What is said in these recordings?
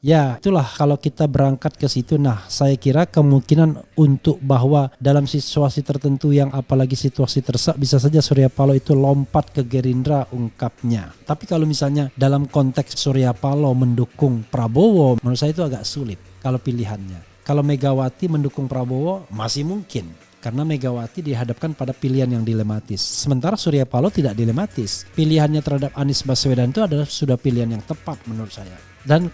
Ya, itulah kalau kita berangkat ke situ. Nah, saya kira kemungkinan untuk bahwa dalam situasi tertentu yang apalagi situasi terdesak bisa saja Surya Paloh itu lompat ke Gerindra, ungkapnya. Tapi kalau misalnya dalam konteks Surya Paloh mendukung Prabowo, menurut saya itu agak sulit kalau pilihannya. Kalau Megawati mendukung Prabowo masih mungkin, karena Megawati dihadapkan pada pilihan yang dilematis. Sementara Surya Paloh tidak dilematis. Pilihannya terhadap Anies Baswedan itu adalah sudah pilihan yang tepat menurut saya. Dan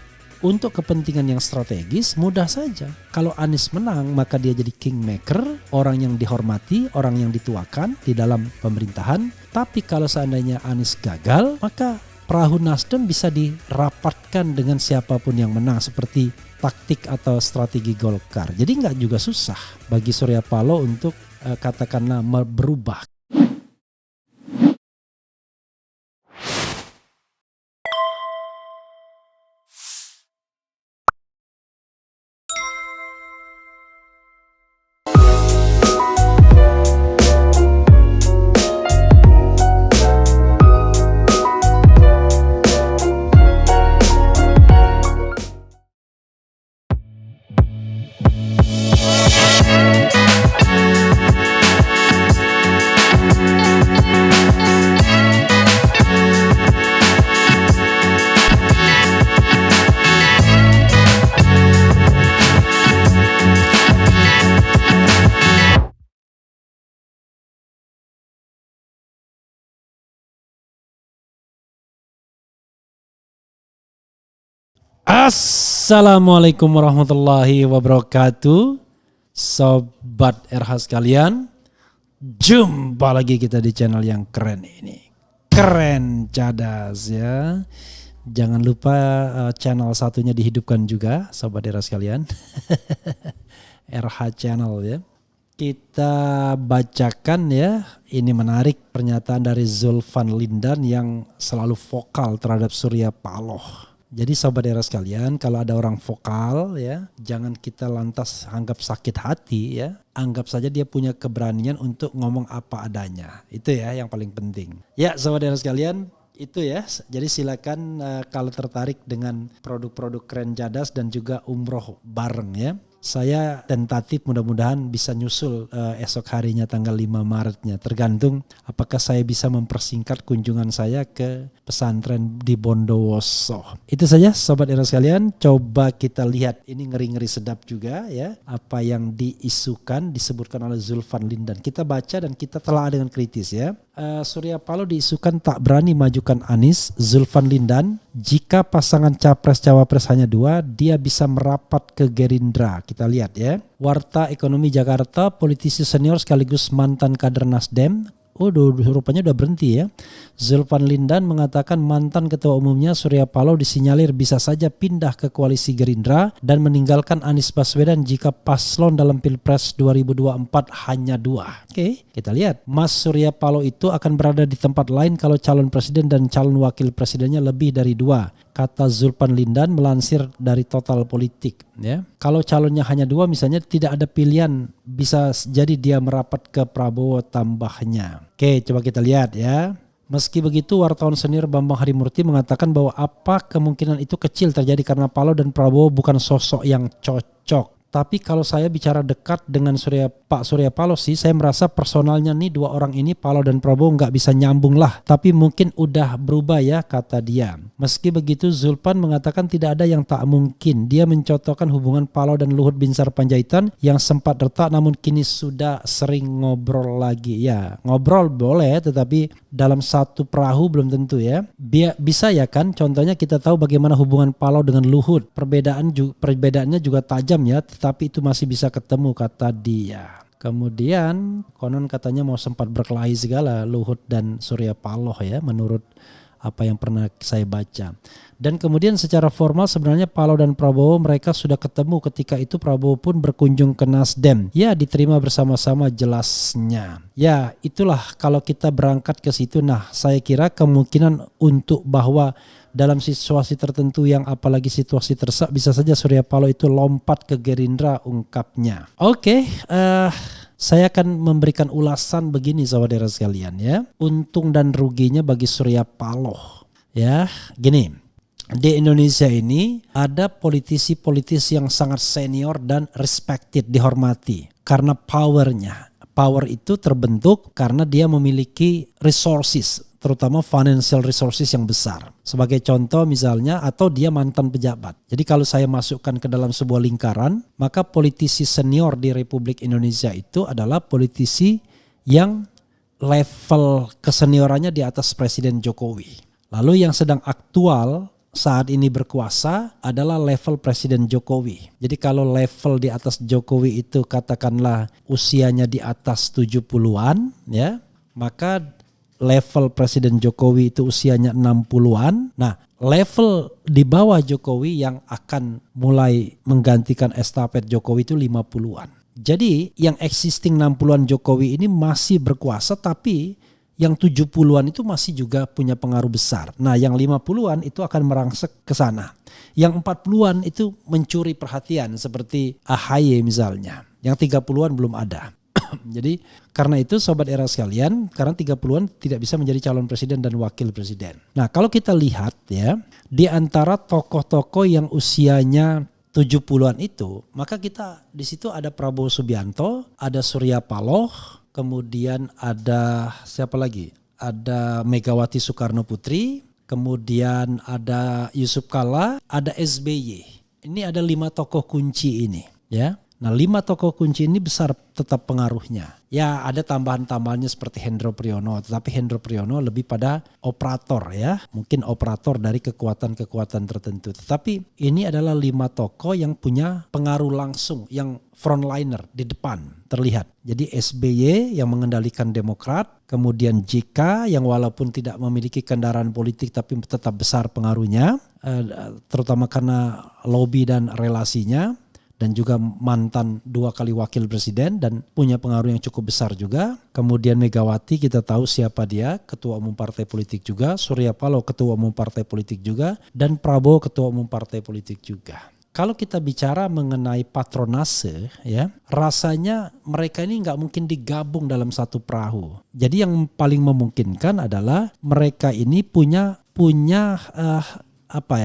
untuk kepentingan yang strategis mudah saja. Kalau Anies menang maka dia jadi kingmaker, orang yang dihormati, orang yang dituakan di dalam pemerintahan. Tapi kalau seandainya Anies gagal, maka perahu Nasdem bisa dirapatkan dengan siapapun yang menang, seperti taktik atau strategi Golkar. Jadi nggak juga susah bagi Surya Paloh untuk katakanlah berubah. Assalamualaikum warahmatullahi wabarakatuh. Sobat RH sekalian, jumpa lagi kita di channel yang keren ini. Keren cadas ya. Jangan lupa channel satunya dihidupkan juga Sobat RH sekalian. RH channel ya. Kita bacakan ya, ini menarik pernyataan dari Zulfan Lindan yang selalu vokal terhadap Surya Paloh. Jadi Sobat era sekalian, kalau ada orang vokal ya, jangan kita lantas anggap sakit hati ya. Anggap saja dia punya keberanian untuk ngomong apa adanya. Itu ya yang paling penting. Ya Sobat era sekalian, itu ya. Jadi silakan kalau tertarik dengan produk-produk keren cadas dan juga umroh bareng ya. Saya tentatif mudah-mudahan bisa nyusul esok harinya tanggal 5 Maretnya. Tergantung apakah saya bisa mempersingkat kunjungan saya ke pesantren di Bondowoso. Itu saja Sobat era sekalian, coba kita lihat, ini ngeri-ngeri sedap juga ya. Apa yang disebutkan oleh Zulfan Lindan. Kita baca dan kita telah dengan kritis ya. Surya Paloh diisukan tak berani majukan Anies. Zulfan Lindan, jika pasangan capres-cawapres hanya 2, dia bisa merapat ke Gerindra. Kita lihat ya. Warta Ekonomi Jakarta, politisi senior sekaligus mantan kader Nasdem. Rupanya udah berhenti ya. Zulfan Lindan mengatakan mantan ketua umumnya Surya Paloh disinyalir bisa saja pindah ke koalisi Gerindra dan meninggalkan Anies Baswedan jika paslon dalam Pilpres 2024 hanya 2. Oke, kita lihat. Mas Surya Paloh itu akan berada di tempat lain kalau calon presiden dan calon wakil presidennya lebih dari 2, kata Zulfan Lindan melansir dari Total Politik ya. Kalau calonnya hanya 2 misalnya, tidak ada pilihan, bisa jadi dia merapat ke Prabowo, tambahnya. Oke, coba kita lihat ya. Meski begitu, wartawan senior Bambang Harimurti mengatakan bahwa apa kemungkinan itu kecil terjadi karena Paloh dan Prabowo bukan sosok yang cocok. Tapi kalau saya bicara dekat dengan Pak Surya Paloh sih, saya merasa personalnya nih 2 orang ini, Paloh dan Prabowo, nggak bisa nyambung lah. Tapi mungkin udah berubah ya, kata dia. Meski begitu, Zulfan mengatakan tidak ada yang tak mungkin. Dia mencontohkan hubungan Paloh dan Luhut Binsar Panjaitan yang sempat retak namun kini sudah sering ngobrol lagi. Ya, ngobrol boleh tetapi dalam satu perahu belum tentu ya. Bisa ya kan, contohnya kita tahu bagaimana hubungan Paloh dengan Luhut. Perbedaannya juga tajam ya, tapi itu masih bisa ketemu, kata dia. Kemudian konon katanya mau sempat berkelahi segala Luhut dan Surya Paloh ya, menurut apa yang pernah saya baca. Dan kemudian secara formal sebenarnya Paloh dan Prabowo mereka sudah ketemu ketika itu Prabowo pun berkunjung ke Nasdem. Ya, diterima bersama-sama jelasnya. Ya, itulah kalau kita berangkat ke situ. Nah, saya kira kemungkinan untuk bahwa dalam situasi tertentu yang apalagi situasi terdesak bisa saja Surya Paloh itu lompat ke Gerindra, ungkapnya. Oke, saya akan memberikan ulasan begini saudara sekalian ya. Untung dan ruginya bagi Surya Paloh. Ya, gini. di Indonesia ini ada politisi-politisi yang sangat senior dan respected, dihormati karena powernya. Power itu terbentuk karena dia memiliki resources, terutama financial resources yang besar. Sebagai contoh misalnya, atau dia mantan pejabat. Jadi kalau saya masukkan ke dalam sebuah lingkaran, maka politisi senior di Republik Indonesia itu adalah politisi yang level keseniorannya di atas Presiden Jokowi. Lalu yang sedang aktual saat ini berkuasa adalah level Presiden Jokowi. Jadi kalau level di atas Jokowi itu katakanlah usianya di atas 70-an ya, maka level Presiden Jokowi itu usianya 60-an. Nah, level di bawah Jokowi yang akan mulai menggantikan estafet Jokowi itu 50-an. Jadi yang existing 60-an Jokowi ini masih berkuasa, tapi yang 70-an itu masih juga punya pengaruh besar. Nah, yang 50-an itu akan merangsek ke sana. Yang 40-an itu mencuri perhatian seperti AHY misalnya. Yang 30-an belum ada. Jadi karena itu sobat era sekalian, karena 30-an tidak bisa menjadi calon presiden dan wakil presiden. Nah, kalau kita lihat ya, di antara tokoh-tokoh yang usianya 70-an itu, maka kita di situ ada Prabowo Subianto, ada Surya Paloh, kemudian ada siapa lagi? Ada Megawati Soekarno Putri, kemudian ada Yusuf Kalla, ada SBY. Ini ada 5 tokoh kunci ini ya. Nah, 5 tokoh kunci ini besar tetap pengaruhnya. Ya, ada tambahan-tambahannya seperti Hendro Priyono, tetapi Hendro Priyono lebih pada operator ya. Mungkin operator dari kekuatan-kekuatan tertentu. Tetapi ini adalah 5 tokoh yang punya pengaruh langsung, yang frontliner di depan terlihat. Jadi SBY yang mengendalikan Demokrat, kemudian JK yang walaupun tidak memiliki kendaraan politik tapi tetap besar pengaruhnya, terutama karena lobby dan relasinya. Dan juga mantan 2 kali wakil presiden dan punya pengaruh yang cukup besar juga. Kemudian Megawati kita tahu siapa dia, ketua umum partai politik juga. Surya Paloh ketua umum partai politik juga. Dan Prabowo ketua umum partai politik juga. Kalau kita bicara mengenai patronase ya, rasanya mereka ini nggak mungkin digabung dalam satu perahu. Jadi yang paling memungkinkan adalah mereka ini punya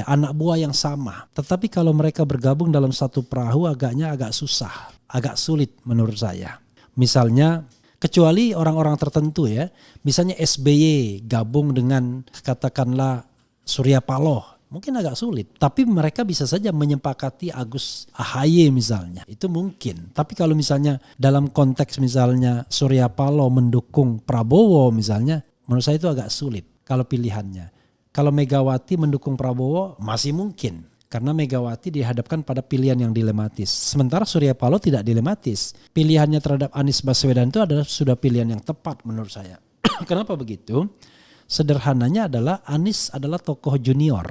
anak buah yang sama. Tetapi kalau mereka bergabung dalam satu perahu agak susah, agak sulit menurut saya. Misalnya kecuali orang-orang tertentu ya, misalnya SBY gabung dengan katakanlah Surya Paloh, mungkin agak sulit. Tapi mereka bisa saja menyepakati Agus AHY misalnya, itu mungkin. Tapi kalau misalnya dalam konteks misalnya Surya Paloh mendukung Prabowo misalnya, menurut saya itu agak sulit kalau pilihannya. Kalau Megawati mendukung Prabowo masih mungkin. Karena Megawati dihadapkan pada pilihan yang dilematis. Sementara Surya Paloh tidak dilematis. Pilihannya terhadap Anies Baswedan itu adalah sudah pilihan yang tepat menurut saya. Kenapa begitu? Sederhananya adalah Anies adalah tokoh junior.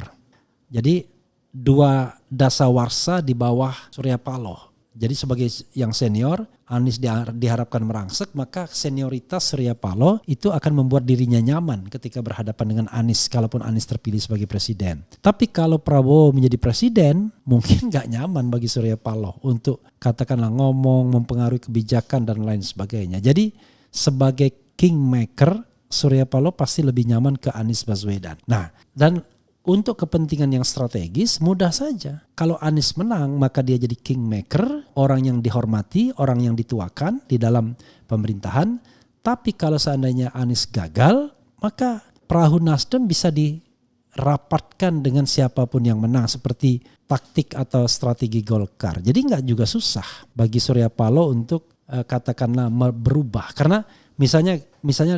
Jadi 2 dasawarsa di bawah Surya Paloh. Jadi sebagai yang senior, Anies diharapkan merangsek, maka senioritas Surya Paloh itu akan membuat dirinya nyaman ketika berhadapan dengan Anies, kalaupun Anies terpilih sebagai presiden. Tapi kalau Prabowo menjadi presiden, mungkin gak nyaman bagi Surya Paloh untuk katakanlah ngomong, mempengaruhi kebijakan dan lain sebagainya. Jadi sebagai kingmaker, Surya Paloh pasti lebih nyaman ke Anies Baswedan. Nah, dan untuk kepentingan yang strategis mudah saja. Kalau Anies menang maka dia jadi kingmaker, orang yang dihormati, orang yang dituakan di dalam pemerintahan. Tapi kalau seandainya Anies gagal, maka perahu Nasdem bisa dirapatkan dengan siapapun yang menang, seperti taktik atau strategi Golkar. Jadi nggak juga susah bagi Surya Paloh untuk katakanlah berubah. Karena misalnya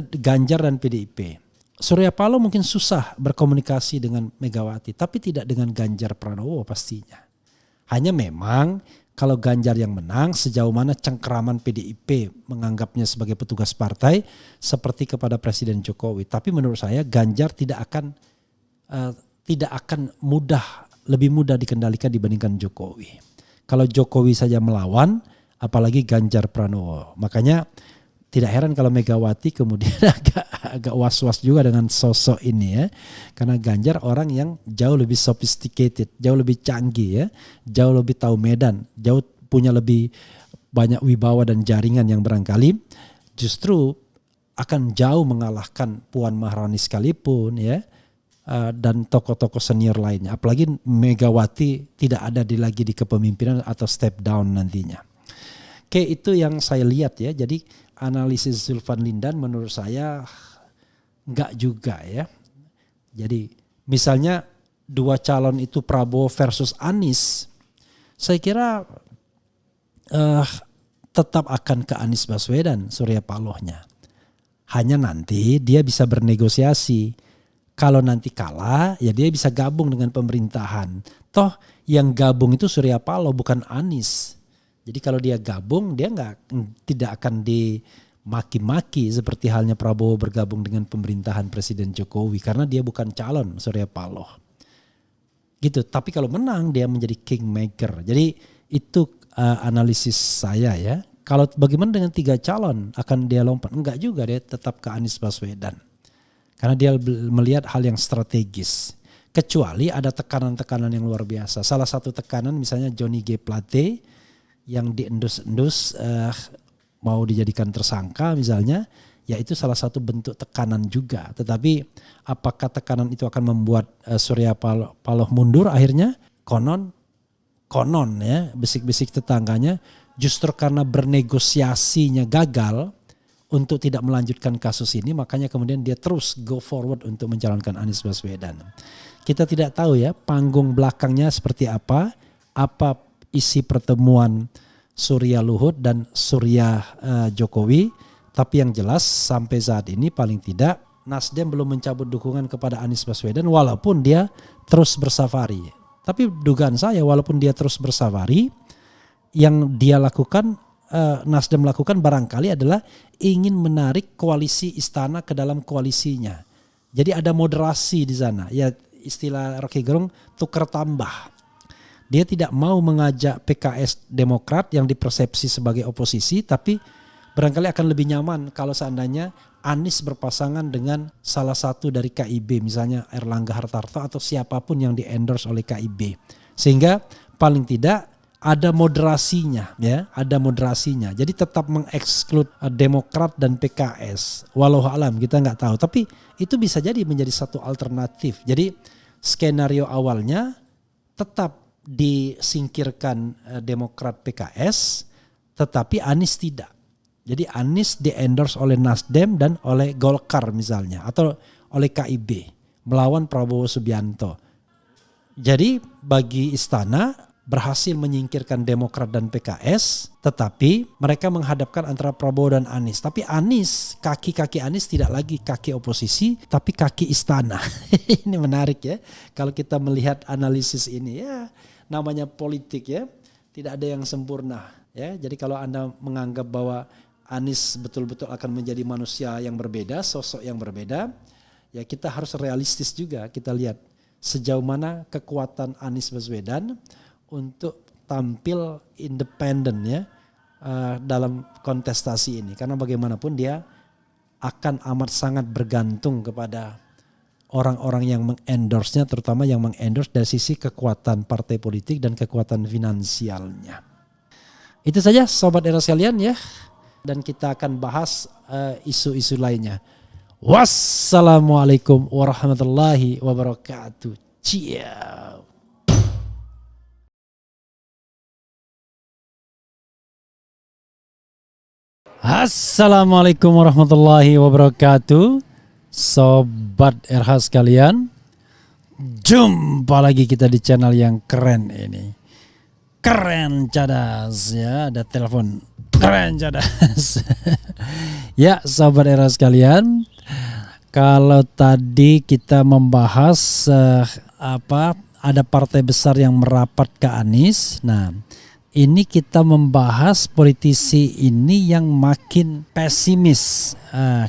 Ganjar dan PDIP. Surya Paloh mungkin susah berkomunikasi dengan Megawati, tapi tidak dengan Ganjar Pranowo pastinya. Hanya memang kalau Ganjar yang menang, sejauh mana cengkeraman PDIP menganggapnya sebagai petugas partai seperti kepada Presiden Jokowi. Tapi menurut saya Ganjar tidak akan lebih mudah dikendalikan dibandingkan Jokowi. Kalau Jokowi saja melawan, apalagi Ganjar Pranowo. Makanya tidak heran kalau Megawati kemudian agak was-was juga dengan sosok ini ya. Karena Ganjar orang yang jauh lebih sophisticated, jauh lebih canggih ya. Jauh lebih tahu medan, jauh punya lebih banyak wibawa dan jaringan yang barangkali justru akan jauh mengalahkan Puan Maharani sekalipun ya. dan tokoh-tokoh senior lainnya. Apalagi Megawati tidak ada lagi di kepemimpinan atau step down nantinya. Oke, itu yang saya lihat ya. Jadi analisis Zulfan Lindan menurut saya enggak juga ya. Jadi misalnya dua calon itu Prabowo versus Anies, saya kira tetap akan ke Anies Baswedan Surya Palohnya. Hanya nanti dia bisa bernegosiasi. Kalau nanti kalah ya dia bisa gabung dengan pemerintahan. Toh yang gabung itu Surya Paloh bukan Anies. Jadi kalau dia gabung dia tidak akan dimaki-maki seperti halnya Prabowo bergabung dengan pemerintahan Presiden Jokowi karena dia bukan calon Surya Paloh. Gitu. Tapi kalau menang dia menjadi kingmaker. Jadi itu analisis saya ya. Kalau bagaimana dengan 3 calon akan dia lompat? Enggak juga, dia tetap ke Anies Baswedan. Karena dia melihat hal yang strategis. Kecuali ada tekanan-tekanan yang luar biasa. Salah satu tekanan misalnya Johnny G. Plate yang diendus-endus mau dijadikan tersangka misalnya, ya itu salah satu bentuk tekanan juga. Tetapi apakah tekanan itu akan membuat Surya Paloh mundur akhirnya? Konon ya, bisik-bisik tetangganya justru karena bernegosiasinya gagal untuk tidak melanjutkan kasus ini, makanya kemudian dia terus go forward untuk mencalonkan Anies Baswedan. Kita tidak tahu ya panggung belakangnya seperti apa isi pertemuan Surya Luhut dan Surya Jokowi, tapi yang jelas sampai saat ini paling tidak Nasdem belum mencabut dukungan kepada Anies Baswedan walaupun dia terus bersafari. Tapi dugaan saya walaupun dia terus bersafari, yang dia lakukan, Nasdem lakukan barangkali adalah ingin menarik koalisi istana ke dalam koalisinya. Jadi ada moderasi di sana. Ya istilah Rocky Gerung tukar tambah. Dia tidak mau mengajak PKS Demokrat yang dipersepsi sebagai oposisi, tapi barangkali akan lebih nyaman kalau seandainya Anies berpasangan dengan salah satu dari KIB, misalnya Erlangga Hartarto atau siapapun yang di-endorse oleh KIB. Sehingga paling tidak ada moderasinya ya, ada moderasinya. Jadi tetap mengeksklud Demokrat dan PKS. Walau alam kita nggak tahu, tapi itu bisa jadi menjadi satu alternatif. Jadi skenario awalnya tetap disingkirkan Demokrat PKS, tetapi Anies tidak. Jadi Anies di-endorse oleh Nasdem dan oleh Golkar misalnya atau oleh KIB melawan Prabowo Subianto. Jadi bagi istana berhasil menyingkirkan Demokrat dan PKS, tetapi mereka menghadapkan antara Prabowo dan Anies. Tapi Anies, kaki-kaki Anies tidak lagi kaki oposisi, tapi kaki istana. Ini menarik ya, kalau kita melihat analisis ini ya, namanya politik ya, tidak ada yang sempurna ya. Jadi kalau Anda menganggap bahwa Anies betul-betul akan menjadi manusia yang berbeda, sosok yang berbeda, ya kita harus realistis juga. Kita lihat sejauh mana kekuatan Anies Baswedan untuk tampil independen ya dalam kontestasi ini. Karena bagaimanapun dia akan amat sangat bergantung kepada orang-orang yang mengendorse-nya, terutama yang mengendorse dari sisi kekuatan partai politik dan kekuatan finansialnya. Itu saja Sobat Era sekalian ya. Dan kita akan bahas isu-isu lainnya. Wassalamualaikum warahmatullahi wabarakatuh. Ciao. Assalamualaikum warahmatullahi wabarakatuh. Sobat RH sekalian, jumpa lagi kita di channel yang keren ini. Keren cadas ya, ada telepon. Keren cadas. Ya Sobat Era sekalian, kalau tadi kita membahas ada partai besar yang merapat ke Anies. Nah, ini kita membahas politisi ini yang makin pesimis.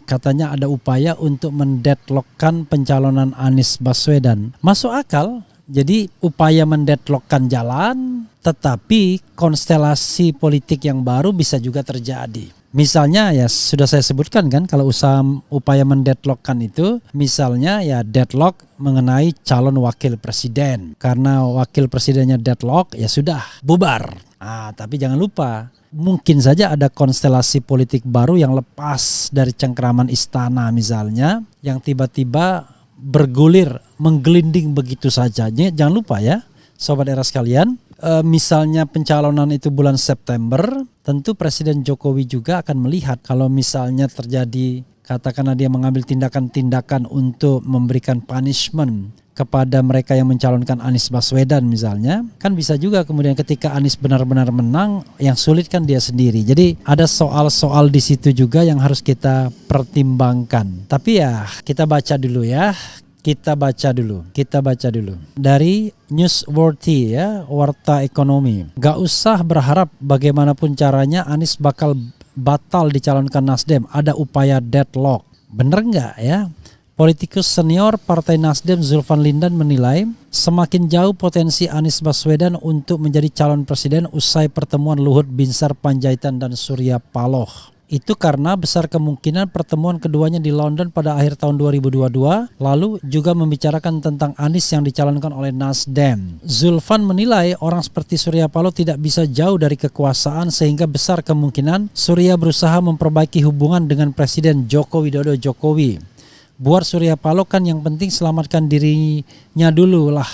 Katanya ada upaya untuk mendeadlockkan pencalonan Anies Baswedan. Masuk akal. Jadi upaya mendeadlockkan jalan, tetapi konstelasi politik yang baru bisa juga terjadi. Misalnya ya sudah saya sebutkan kan, kalau upaya mendeadlockkan itu misalnya ya deadlock mengenai calon wakil presiden. Karena wakil presidennya deadlock ya sudah bubar. Tapi jangan lupa mungkin saja ada konstelasi politik baru yang lepas dari cengkraman istana misalnya, yang tiba-tiba bergulir menggelinding begitu saja. Jangan lupa ya, Sobat Era sekalian, misalnya pencalonan itu bulan September, tentu Presiden Jokowi juga akan melihat kalau misalnya terjadi, katakanlah dia mengambil tindakan-tindakan untuk memberikan punishment kepada mereka yang mencalonkan Anies Baswedan misalnya, kan bisa juga kemudian ketika Anies benar-benar menang, yang sulit kan dia sendiri. Jadi ada soal-soal di situ juga yang harus kita pertimbangkan. Tapi ya kita baca dulu ya. Kita baca dulu dari Newsworthy ya, Warta Ekonomi. Gak usah berharap bagaimanapun caranya Anies bakal batal dicalonkan Nasdem. Ada upaya deadlock. Bener nggak ya? Politikus senior Partai Nasdem Zulfan Lindan menilai semakin jauh potensi Anies Baswedan untuk menjadi calon presiden usai pertemuan Luhut Binsar Panjaitan dan Surya Paloh. Itu karena besar kemungkinan pertemuan keduanya di London pada akhir tahun 2022 lalu juga membicarakan tentang Anies yang dicalonkan oleh Nasdem. Zulfan menilai orang seperti Surya Paloh tidak bisa jauh dari kekuasaan sehingga besar kemungkinan Surya berusaha memperbaiki hubungan dengan Presiden Joko Widodo Jokowi. Buat Surya Paloh kan yang penting selamatkan dirinya dulu lah.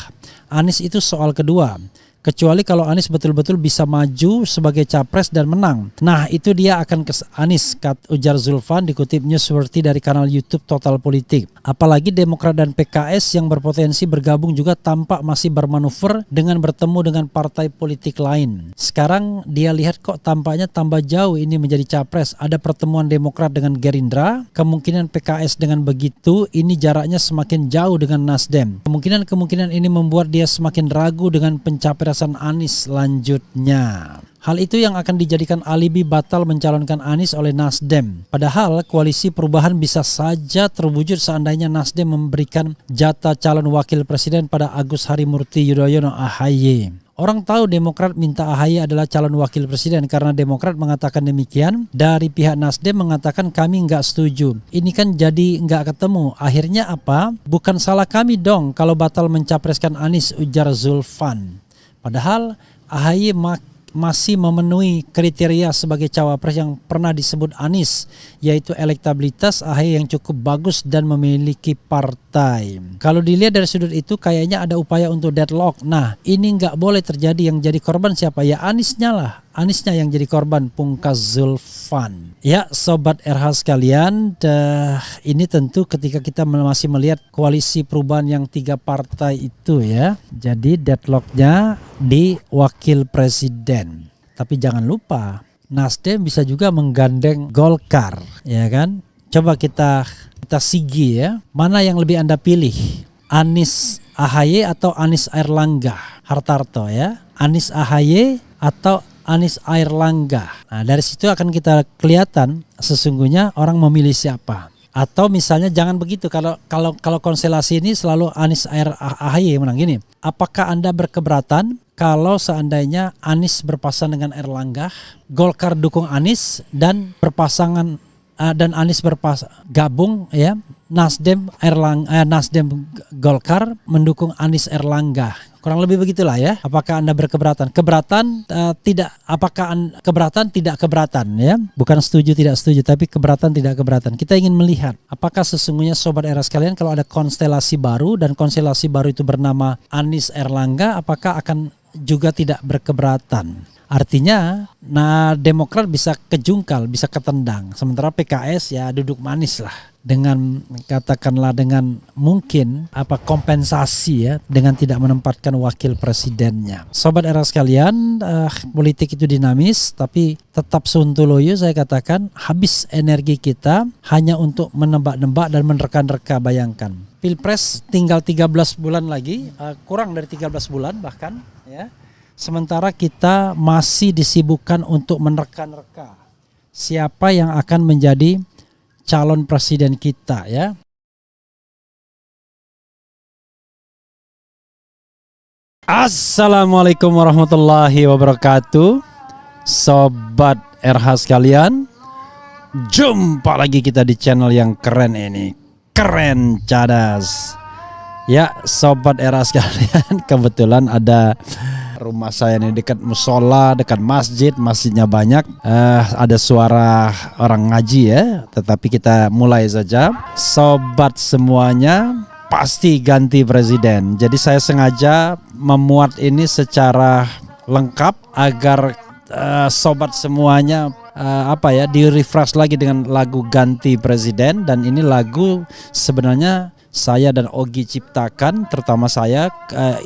Anies itu soal kedua. Kecuali kalau Anies betul-betul bisa maju sebagai capres dan menang. Nah itu dia akan ke Anies, ujar Zulfan dikutip Newsworthy dari kanal YouTube Total Politik. Apalagi Demokrat dan PKS yang berpotensi bergabung juga tampak masih bermanuver dengan bertemu dengan partai politik lain. Sekarang dia lihat kok tampaknya tambah jauh ini menjadi capres. Ada pertemuan Demokrat dengan Gerindra, kemungkinan PKS dengan begitu, ini jaraknya semakin jauh dengan Nasdem. Kemungkinan ini membuat dia semakin ragu dengan pencapresan Anies selanjutnya. Hal itu yang akan dijadikan alibi batal mencalonkan Anies oleh Nasdem. Padahal koalisi perubahan bisa saja terwujud seandainya Nasdem memberikan jatah calon wakil presiden pada Agus Harimurti Yudhoyono AHY. Orang tahu Demokrat minta AHY adalah calon wakil presiden karena Demokrat mengatakan demikian. Dari pihak Nasdem mengatakan kami nggak setuju. Ini kan jadi nggak ketemu. Akhirnya apa? Bukan salah kami dong kalau batal mencapreskan Anies, ujar Zulfan. Padahal AHY masih memenuhi kriteria sebagai cawapres yang pernah disebut Anies, yaitu elektabilitas AHY yang cukup bagus dan memiliki partai. Kalau dilihat dari sudut itu kayaknya ada upaya untuk deadlock. Nah ini nggak boleh terjadi. Yang jadi korban siapa? Ya Aniesnya lah. Aniesnya yang jadi korban, pungkas Zulfan. Ya Sobat RH sekalian, ini tentu ketika kita masih melihat koalisi perubahan yang 3 partai itu ya. Jadi deadlocknya di wakil presiden. Tapi jangan lupa Nasdem bisa juga menggandeng Golkar, ya kan? Coba kita sigi ya. Mana yang lebih Anda pilih? Anies AHY atau Anies Airlangga Hartarto ya? Anies AHY atau Anies Airlangga. Nah, dari situ akan kita kelihatan sesungguhnya orang memilih siapa. Atau misalnya jangan begitu, kalau konstelasi ini selalu Anies AHY menang gini. Apakah Anda berkeberatan kalau seandainya Anies berpasangan dengan Airlangga, Golkar dukung Anies dan berpasangan dan Anies gabung ya, Nasdem Golkar mendukung Anies Airlangga. Kurang lebih begitulah ya. Apakah Anda berkeberatan? Tidak. Apakah keberatan? Tidak keberatan ya. Bukan setuju tidak setuju, tapi keberatan tidak keberatan. Kita ingin melihat apakah sesungguhnya Sobat Era sekalian kalau ada konstelasi baru dan konstelasi baru itu bernama Anies Airlangga, apakah akan juga tidak berkeberatan? Artinya, Demokrat bisa kejungkal, bisa ketendang. Sementara PKS ya duduk manis lah. Dengan katakanlah dengan mungkin kompensasi ya dengan tidak menempatkan wakil presidennya. Sobat Era sekalian, politik itu dinamis, tapi tetap suntuloyo saya katakan habis energi kita hanya untuk menebak-nebak dan menerka-nerka. Bayangkan, Pilpres tinggal 13 bulan lagi, kurang dari 13 bulan bahkan ya. Sementara kita masih disibukkan untuk menerka-nerka siapa yang akan menjadi calon presiden kita ya. Assalamualaikum warahmatullahi wabarakatuh. Sobat RH sekalian, jumpa lagi kita di channel yang keren ini. Keren cadas. Ya Sobat RH sekalian, kebetulan ada rumah saya ini dekat musola, dekat masjid, masjidnya banyak. Ada suara orang ngaji ya. Tetapi kita mulai saja. Sobat semuanya, pasti ganti presiden. Jadi saya sengaja memuat ini secara lengkap agar sobat semuanya di-refresh lagi dengan lagu ganti presiden. Dan ini lagu sebenarnya saya dan Ogi ciptakan, terutama saya,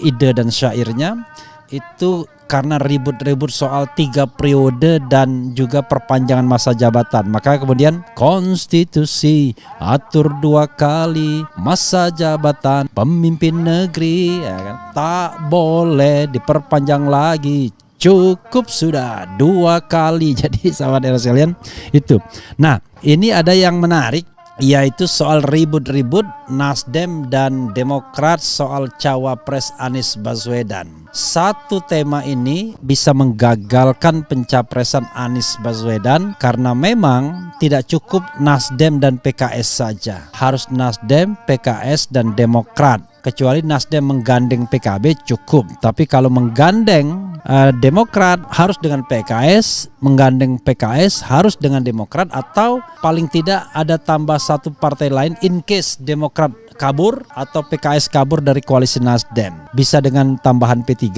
ide dan syairnya itu karena ribut-ribut soal 3 periode dan juga perpanjangan masa jabatan. Maka kemudian konstitusi atur 2 kali masa jabatan pemimpin negeri, ya kan? Tak boleh diperpanjang lagi, cukup sudah 2 kali. Jadi sahabat era sekalian itu. Nah, ini ada yang menarik, yaitu soal ribut-ribut Nasdem dan Demokrat soal cawapres Anies Baswedan. Satu tema ini bisa menggagalkan pencapresan Anies Baswedan karena memang tidak cukup Nasdem dan PKS saja. Harus Nasdem, PKS dan Demokrat. Kecuali Nasdem menggandeng PKB cukup. Tapi kalau menggandeng Demokrat harus dengan PKS, menggandeng PKS harus dengan Demokrat, atau paling tidak ada tambah satu partai lain in case Demokrat kabur atau PKS kabur dari koalisi Nasdem. Bisa dengan tambahan P3,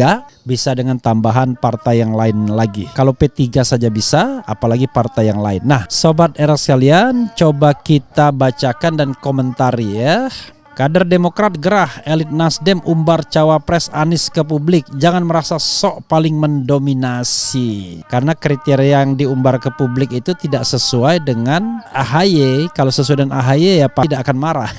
bisa dengan tambahan partai yang lain lagi. Kalau P3 saja bisa, apalagi partai yang lain. Nah, sobat era sekalian, coba kita bacakan dan komentari ya. Kader Demokrat gerah, elit Nasdem umbar cawapres Anies ke publik. Jangan merasa sok paling mendominasi. Karena kriteria yang diumbar ke publik itu tidak sesuai dengan AHY. Kalau sesuai dengan AHY ya Pak tidak akan marah.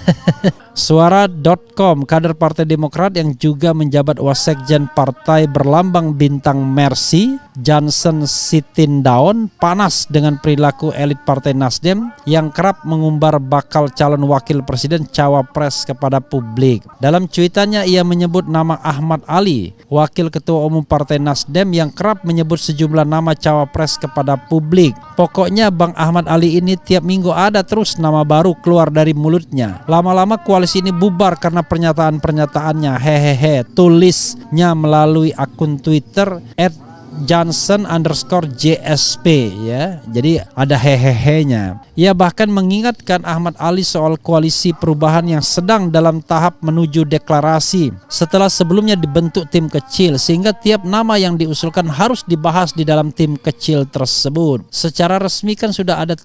Suara.com, kader Partai Demokrat yang juga menjabat wasekjen partai berlambang bintang Mercy, Johnson Sitindaun, panas dengan perilaku elit Partai Nasdem yang kerap mengumbar bakal calon wakil presiden cawapres kepada publik. Dalam cuitannya ia menyebut nama Ahmad Ali, wakil ketua umum Partai Nasdem yang kerap menyebut sejumlah nama cawapres kepada publik. Pokoknya Bang Ahmad Ali ini tiap minggu ada terus nama baru keluar dari mulutnya. Lama-lama koalisi ini bubar karena pernyataan-pernyataannya. Hehehe, tulisnya melalui akun Twitter @Johnson_JSP ya. Jadi ada hehehe-nya. Ia bahkan mengingatkan Ahmad Ali soal koalisi perubahan yang sedang dalam tahap menuju deklarasi setelah sebelumnya dibentuk tim kecil, sehingga tiap nama yang diusulkan harus dibahas di dalam tim kecil tersebut. Secara resmi kan sudah ada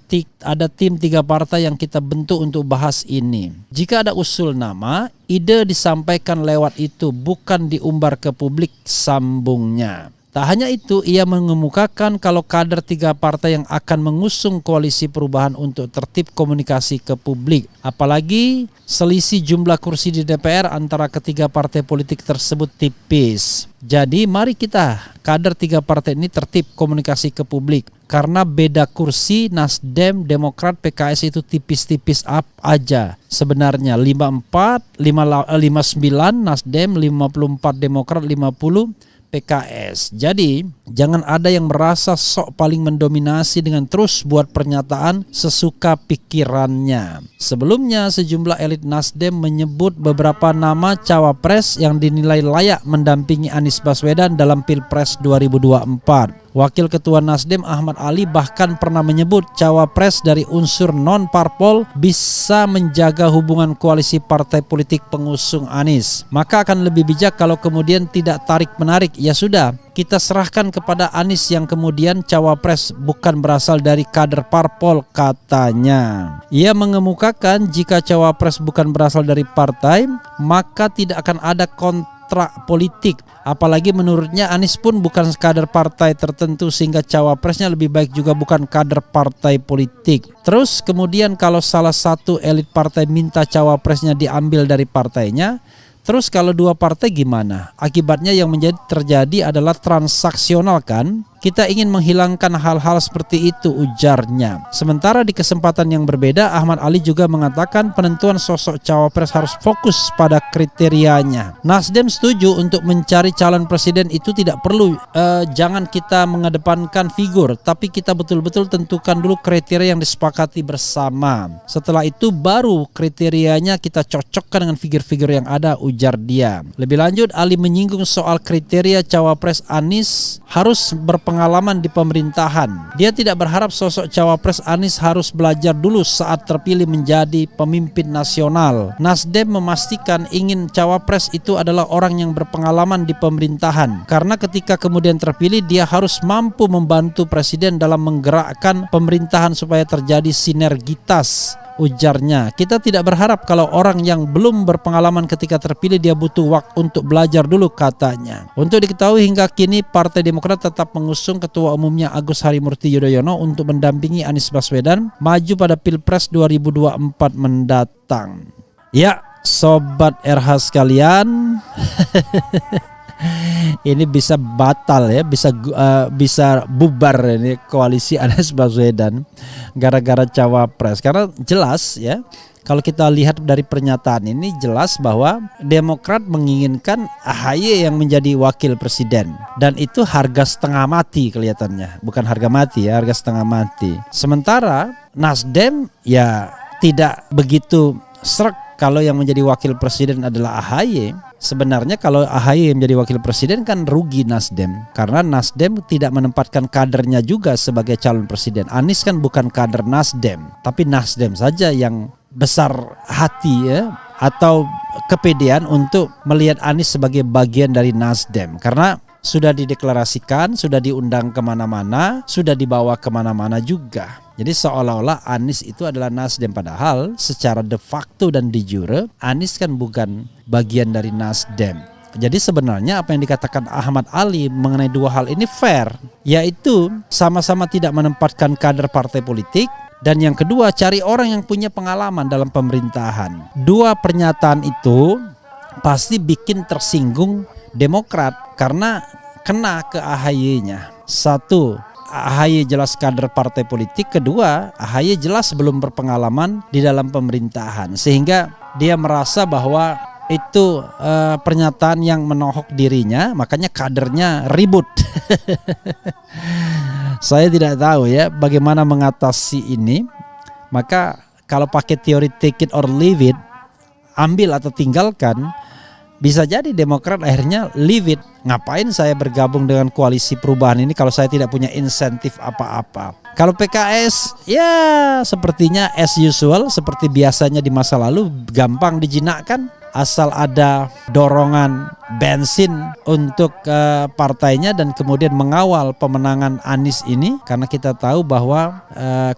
tim 3 partai yang kita bentuk untuk bahas ini. Jika ada usul nama, ide disampaikan lewat itu, bukan diumbar ke publik, sambungnya. Tak hanya itu, ia mengemukakan kalau kader 3 partai yang akan mengusung koalisi perubahan untuk tertib komunikasi ke publik. Apalagi selisih jumlah kursi di DPR antara ketiga partai politik tersebut tipis. Jadi mari kita kader 3 partai ini tertib komunikasi ke publik. Karena beda kursi Nasdem, Demokrat, PKS itu tipis-tipis aja. Sebenarnya 54, 59 Nasdem, 54 Demokrat, 50 PKS. Jadi jangan ada yang merasa sok paling mendominasi dengan terus buat pernyataan sesuka pikirannya. Sebelumnya sejumlah elit Nasdem menyebut beberapa nama cawapres yang dinilai layak mendampingi Anies Baswedan dalam Pilpres 2024. Wakil Ketua Nasdem Ahmad Ali bahkan pernah menyebut cawapres dari unsur non-parpol bisa menjaga hubungan koalisi partai politik pengusung Anies. Maka akan lebih bijak kalau kemudian tidak tarik-menarik. Ya sudah, kita serahkan kepada Anies yang kemudian cawapres bukan berasal dari kader parpol, katanya. Ia mengemukakan jika cawapres bukan berasal dari partai, maka tidak akan ada kontrak politik. Apalagi menurutnya Anies pun bukan kader partai tertentu, sehingga cawapresnya lebih baik juga bukan kader partai politik. Terus kemudian kalau salah satu elit partai minta cawapresnya diambil dari partainya, terus kalau 2 partai gimana? Akibatnya yang terjadi adalah transaksional kan? Kita ingin menghilangkan hal-hal seperti itu, ujarnya. Sementara di kesempatan yang berbeda, Ahmad Ali juga mengatakan penentuan sosok cawapres harus fokus pada kriterianya. Nasdem setuju untuk mencari calon presiden itu tidak perlu. Jangan kita mengedepankan figur, tapi kita betul-betul tentukan dulu kriteria yang disepakati bersama. Setelah itu baru kriterianya kita cocokkan dengan figur-figur yang ada, ujar dia. Lebih lanjut, Ali menyinggung soal kriteria cawapres Anies harus berpasangan berpengalaman di pemerintahan. Dia tidak berharap sosok cawapres Anies harus belajar dulu saat terpilih menjadi pemimpin nasional. Nasdem memastikan ingin cawapres itu adalah orang yang berpengalaman di pemerintahan, karena ketika kemudian terpilih dia harus mampu membantu presiden dalam menggerakkan pemerintahan supaya terjadi sinergitas. Ujarnya, kita tidak berharap kalau orang yang belum berpengalaman ketika terpilih dia butuh waktu untuk belajar dulu, katanya. Untuk diketahui hingga kini Partai Demokrat tetap mengusung Ketua Umumnya Agus Harimurti Yudhoyono untuk mendampingi Anies Baswedan maju pada Pilpres 2024 mendatang. Ya, Sobat RH sekalian, ini bisa batal ya, bisa bubar ini koalisi Anies Baswedan gara-gara cawapres. Karena jelas ya, kalau kita lihat dari pernyataan ini jelas bahwa Demokrat menginginkan AHY yang menjadi wakil presiden, dan itu harga setengah mati kelihatannya, bukan harga mati ya, harga setengah mati. Sementara Nasdem ya tidak begitu srek kalau yang menjadi wakil presiden adalah AHY. Sebenarnya kalau AHY menjadi wakil presiden kan rugi Nasdem, karena Nasdem tidak menempatkan kadernya juga sebagai calon presiden. Anies kan bukan kader Nasdem, tapi Nasdem saja yang besar hati ya, atau kepedean untuk melihat Anies sebagai bagian dari Nasdem, karena sudah dideklarasikan, sudah diundang kemana-mana, sudah dibawa kemana-mana juga. Jadi seolah-olah Anies itu adalah Nasdem, padahal secara de facto dan de jure Anies kan bukan bagian dari Nasdem. Jadi sebenarnya apa yang dikatakan Ahmad Ali mengenai dua hal ini fair, yaitu sama-sama tidak menempatkan kader partai politik, dan yang kedua cari orang yang punya pengalaman dalam pemerintahan. Dua pernyataan itu pasti bikin tersinggung Demokrat karena kena ke AHY-nya. Satu, AHY jelas kader partai politik. Kedua, AHY jelas belum berpengalaman di dalam pemerintahan, sehingga dia merasa bahwa itu pernyataan yang menohok dirinya, makanya kadernya ribut. Saya tidak tahu ya bagaimana mengatasi ini. Maka kalau pakai teori take it or leave it, ambil atau tinggalkan, bisa jadi Demokrat akhirnya leave it. Ngapain saya bergabung dengan koalisi perubahan ini kalau saya tidak punya insentif apa-apa. Kalau PKS ya sepertinya as usual, seperti biasanya di masa lalu, gampang dijinakkan. Asal ada dorongan bensin untuk partainya dan kemudian mengawal pemenangan Anies ini, karena kita tahu bahwa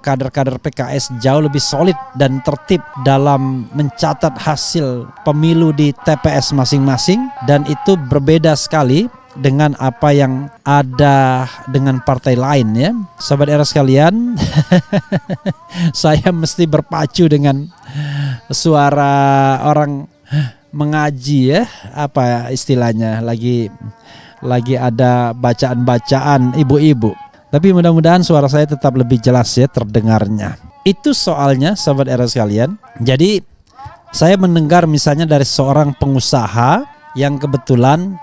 kader-kader PKS jauh lebih solid dan tertib dalam mencatat hasil pemilu di TPS masing-masing, dan itu berbeda sekali dengan apa yang ada dengan partai lain ya. Sobat era sekalian, saya mesti berpacu dengan suara orang mengaji ya, apa istilahnya, lagi ada bacaan-bacaan ibu-ibu. Tapi mudah-mudahan suara saya tetap lebih jelas ya terdengarnya. Itu soalnya sobat era sekalian. Jadi saya mendengar misalnya dari seorang pengusaha yang kebetulan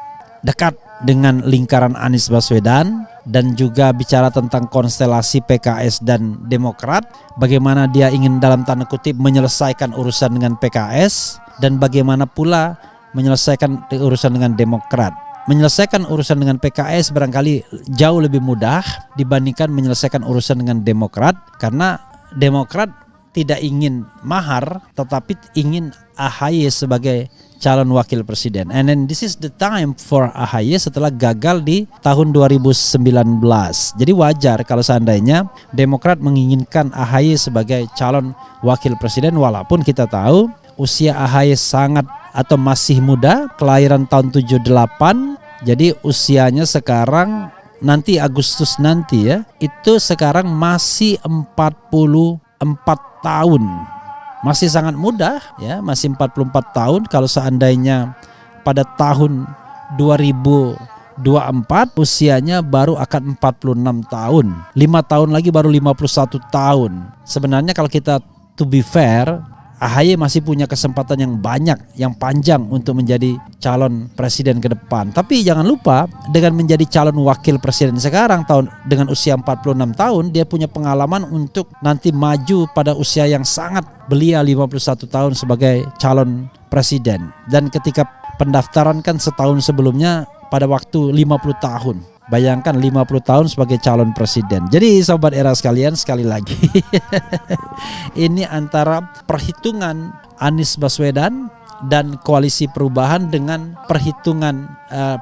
dekat dengan lingkaran Anies Baswedan, dan juga bicara tentang konstelasi PKS dan Demokrat, bagaimana dia ingin dalam tanda kutip menyelesaikan urusan dengan PKS, dan bagaimana pula menyelesaikan urusan dengan Demokrat. Menyelesaikan urusan dengan PKS barangkali jauh lebih mudah dibandingkan menyelesaikan urusan dengan Demokrat, karena Demokrat tidak ingin mahar tetapi ingin AHY sebagai calon wakil presiden. And then this is the time for AHY setelah gagal di tahun 2019. Jadi wajar kalau seandainya Demokrat menginginkan AHY sebagai calon wakil presiden, walaupun kita tahu usia AHY sangat atau masih muda, kelahiran tahun 78. Jadi usianya sekarang nanti Agustus nanti ya, itu sekarang masih 44 tahun. Masih sangat muda ya, masih 44 tahun. Kalau seandainya pada tahun 2024 usianya baru akan 46 tahun. 5 tahun lagi baru 51 tahun. Sebenarnya kalau kita to be fair, AHY masih punya kesempatan yang banyak, yang panjang untuk menjadi calon presiden ke depan. Tapi jangan lupa, dengan menjadi calon wakil presiden sekarang dengan usia 46 tahun, dia punya pengalaman untuk nanti maju pada usia yang sangat belia, 51 tahun sebagai calon presiden. Dan ketika pendaftaran kan setahun sebelumnya pada waktu 50 tahun. Bayangkan 50 tahun sebagai calon presiden. Jadi sobat era sekalian, sekali lagi ini antara perhitungan Anies Baswedan dan koalisi perubahan dengan perhitungan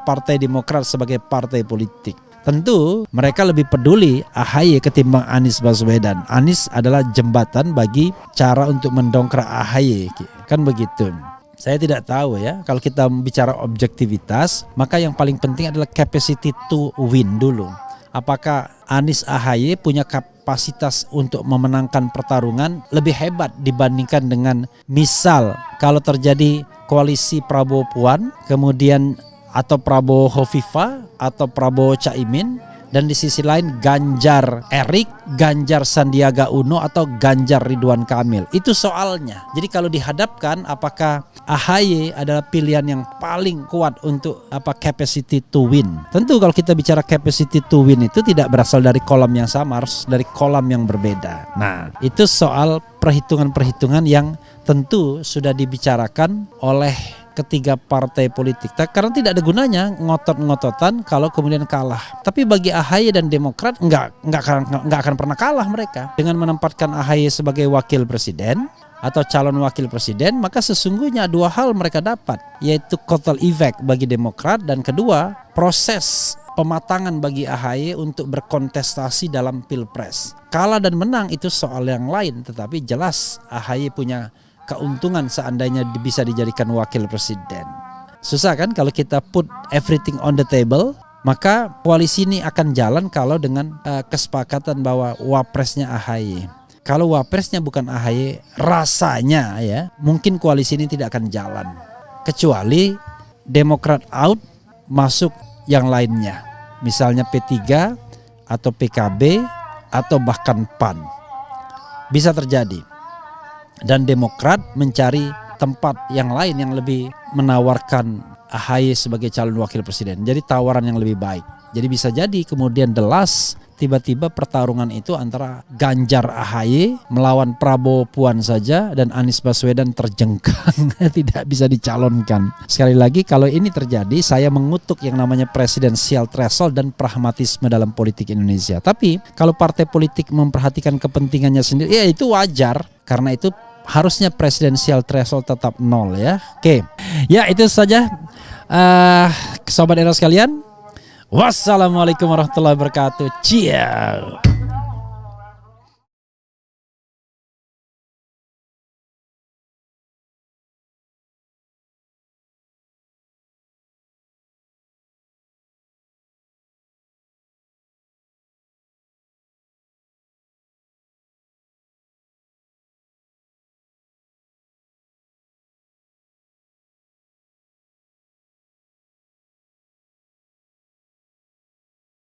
Partai Demokrat sebagai partai politik. Tentu mereka lebih peduli AHY ketimbang Anies Baswedan. Anies adalah jembatan bagi cara untuk mendongkrak AHY, kan begitu. Saya tidak tahu ya, kalau kita bicara objektivitas, maka yang paling penting adalah capacity to win dulu. Apakah Anies AHY punya kapasitas untuk memenangkan pertarungan lebih hebat dibandingkan dengan misal kalau terjadi koalisi Prabowo Puan, kemudian atau Prabowo Hovifa atau Prabowo Caimin, dan di sisi lain Ganjar Erik, Ganjar Sandiaga Uno atau Ganjar Ridwan Kamil. Itu soalnya. Jadi kalau dihadapkan apakah AHY adalah pilihan yang paling kuat untuk capacity to win. Tentu kalau kita bicara capacity to win itu tidak berasal dari kolam yang sama, harus dari kolam yang berbeda. Nah, itu soal perhitungan-perhitungan yang tentu sudah dibicarakan oleh ketiga partai politik. Karena tidak ada gunanya ngotot-ngototan kalau kemudian kalah. Tapi bagi AHY dan Demokrat nggak akan pernah kalah mereka. Dengan menempatkan AHY sebagai wakil presiden atau calon wakil presiden, maka sesungguhnya dua hal mereka dapat, yaitu kotel efek bagi Demokrat, dan kedua, proses pematangan bagi AHY untuk berkontestasi dalam Pilpres. Kalah dan menang itu soal yang lain, tetapi jelas AHY punya keuntungan seandainya bisa dijadikan wakil presiden. Susah kan kalau kita put everything on the table, maka koalisi ini akan jalan kalau dengan kesepakatan bahwa wapresnya AHY. Kalau wapresnya bukan AHY, rasanya ya mungkin koalisi ini tidak akan jalan. Kecuali Demokrat out, masuk yang lainnya. Misalnya P3 atau PKB atau bahkan PAN. Bisa terjadi. Dan Demokrat mencari tempat yang lain yang lebih menawarkan AHY sebagai calon wakil presiden. Jadi tawaran yang lebih baik. Jadi bisa jadi kemudian the last tiba-tiba pertarungan itu antara Ganjar AHY melawan Prabowo Puan saja dan Anies Baswedan terjengkang tidak bisa dicalonkan. Sekali lagi kalau ini terjadi, saya mengutuk yang namanya presidensial threshold dan pragmatisme dalam politik Indonesia. Tapi kalau partai politik memperhatikan kepentingannya sendiri, ya itu wajar. Karena itu harusnya presidensial threshold tetap 0 ya. Oke. Ya itu saja sobat era sekalian. Wassalamualaikum warahmatullahi wabarakatuh. Ciao.